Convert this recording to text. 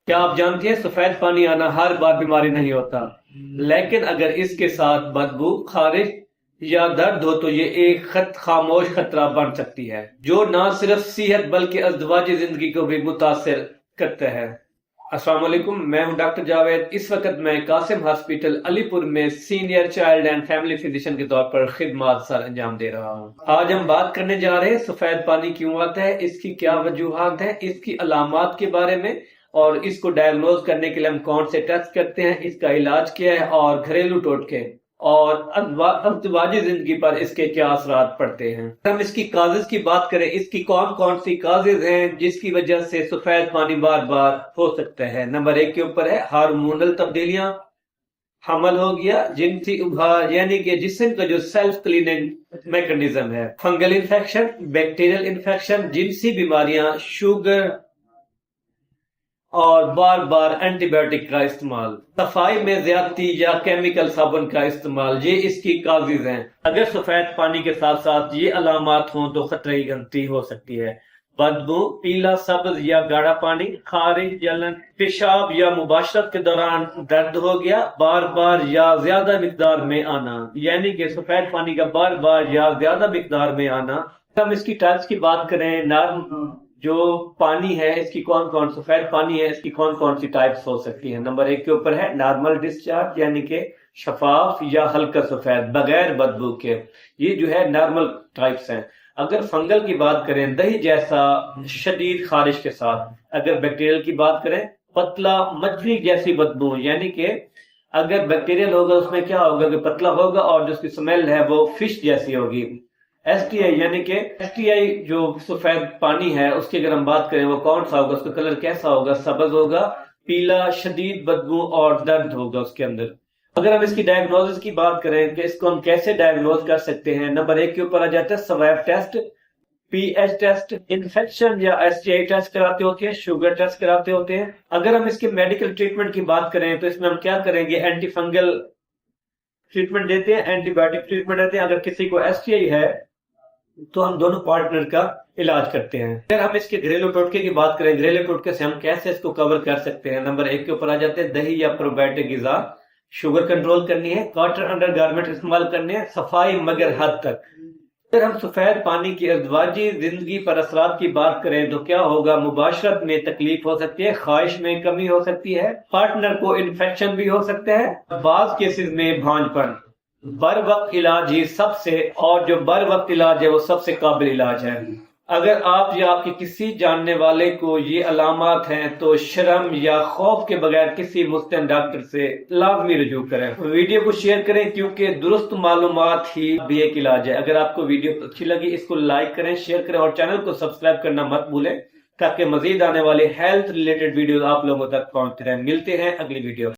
کیا آپ جانتے ہیں سفید پانی آنا ہر بار بیماری نہیں ہوتا، لیکن اگر اس کے ساتھ بدبو، خارش یا درد ہو تو یہ ایک خاموش خطرہ بن سکتی ہے جو نہ صرف صحت بلکہ ازدواجی زندگی کو بھی متاثر کرتا ہے۔ السلام علیکم، میں ہوں ڈاکٹر جاوید۔ اس وقت میں قاسم ہاسپٹل علی پور میں senior child and family physician کے طور پر خدمات سر انجام دے رہا ہوں۔ آج ہم بات کرنے جا رہے ہیں سفید پانی کیوں آتا ہے، اس کی کیا وجوہات ہیں، اس کی علامات کے بارے میں، اور اس کو ڈائگنوز کرنے کے لیے ہم کون سے ٹیسٹ کرتے ہیں، اس کا علاج کیا ہے، اور گھریلو ٹوٹکے اور ازدواجی زندگی پر اس کے کیا اثرات پڑتے ہیں۔ ہم اس کی کازز کی بات کریں، اس کی کون کون سی کازز ہیں جس کی وجہ سے سفید پانی بار بار ہو سکتا ہے۔ نمبر 1 کے اوپر ہے ہارمونل تبدیلیاں، حمل ہو گیا، جنسی ابھار یعنی کہ جسم کا جو سیلف کلیننگ میکنزم ہے، فنگل انفیکشن، بیکٹیریل انفیکشن، جنسی بیماریاں، شوگر اور بار بار اینٹی بایوٹک کا استعمال، صفائی میں زیادتی یا کیمیکل صابن کا استعمال، یہ اس کی کازز ہیں۔ اگر سفید پانی کے ساتھ ساتھ یہ علامات ہوں تو خطرے کی گنتی ہو سکتی ہے۔ بدبو، پیلا سبز یا گاڑھا پانی، خارش، جلن، پیشاب یا مباشرت کے دوران درد ہو گیا، بار بار یا زیادہ مقدار میں آنا، یعنی کہ سفید پانی کا بار بار یا زیادہ مقدار میں آنا۔ ہم اس کی ٹائپس کی بات کریں، جو پانی ہے اس کی کون کون سفید پانی ہے اس کی کون کون سی ٹائپس ہو سکتی ہیں۔ نمبر 1 کے اوپر ہے نارمل ڈسچارج، یعنی کہ شفاف یا ہلکا سفید بغیر بدبو کے، یہ جو ہے نارمل ٹائپس ہیں۔ اگر فنگل کی بات کریں، دہی جیسا شدید خارش کے ساتھ۔ اگر بیکٹیریل کی بات کریں، پتلا مچھلی جیسی بدبو، یعنی کہ اگر بیکٹیریل ہوگا اس میں کیا ہوگا کہ پتلا ہوگا اور جو اس کی سمیل ہے وہ فش جیسی ہوگی۔ ایس ٹی آئی یعنی کہ ایس ٹی آئی جو سفید پانی ہے اس کی اگر ہم بات کریں وہ کون سا ہوگا، اس کا کلر کیسا ہوگا، سبز ہوگا، پیلا، شدید بدبو اور درد ہوگا اس کے اندر۔ اگر ہم اس کی ڈائگنوزس کی بات کریں کہ اس کو ہم کیسے ڈائگنوز کر سکتے ہیں، نمبر 1 کے اوپر آ جاتا ہے swab test, P H test, infection یا ایس ٹی آئی ٹیسٹ کراتے ہوتے ہیں، شوگر ٹیسٹ کراتے ہوتے ہیں۔ اگر ہم اس کے میڈیکل ٹریٹمنٹ کی بات کریں تو اس میں ہم کیا کریں گے، اینٹی فنگل ٹریٹمنٹ دیتے ہیں، اینٹی بایوٹک ٹریٹمنٹ دیتے ہیں۔ اگر کسی کو ایس ٹی آئی ہے تو ہم دونوں پارٹنر کا علاج کرتے ہیں۔ اگر ہم اس کے گھریلو ٹوٹکے کی بات کریں، گھریلو ٹوٹکے سے ہم کیسے اس کو کور کر سکتے ہیں، نمبر 1 کے اوپر آ جاتے ہیں دہی یا پروبیوٹک غذا، شوگر کنٹرول کرنی ہے، کاٹن انڈر گارمنٹ استعمال کرنے ہیں، صفائی مگر حد تک۔ اگر ہم سفید پانی کی ازدواجی زندگی پر اثرات کی بات کریں تو کیا ہوگا، مباشرت میں تکلیف ہو سکتی ہے، خواہش میں کمی ہو سکتی ہے، پارٹنر کو انفیکشن بھی ہو سکتا ہے، بعض کیسز میں بھانج پن۔ بر وقت علاج ہی سب سے، اور جو بر وقت علاج ہے وہ سب سے قابل علاج ہے۔ اگر آپ یا آپ کے کسی جاننے والے کو یہ علامات ہیں تو شرم یا خوف کے بغیر کسی مستند ڈاکٹر سے لازمی رجوع کریں۔ ویڈیو کو شیئر کریں کیونکہ درست معلومات ہی بھی ایک علاج ہے۔ اگر آپ کو ویڈیو اچھی لگی اس کو لائک کریں، شیئر کریں اور چینل کو سبسکرائب کرنا مت بھولیں تاکہ مزید آنے والے ہیلتھ ریلیٹڈ ویڈیوز آپ لوگوں تک پہنچتے رہیں۔ ملتے ہیں اگلی ویڈیو۔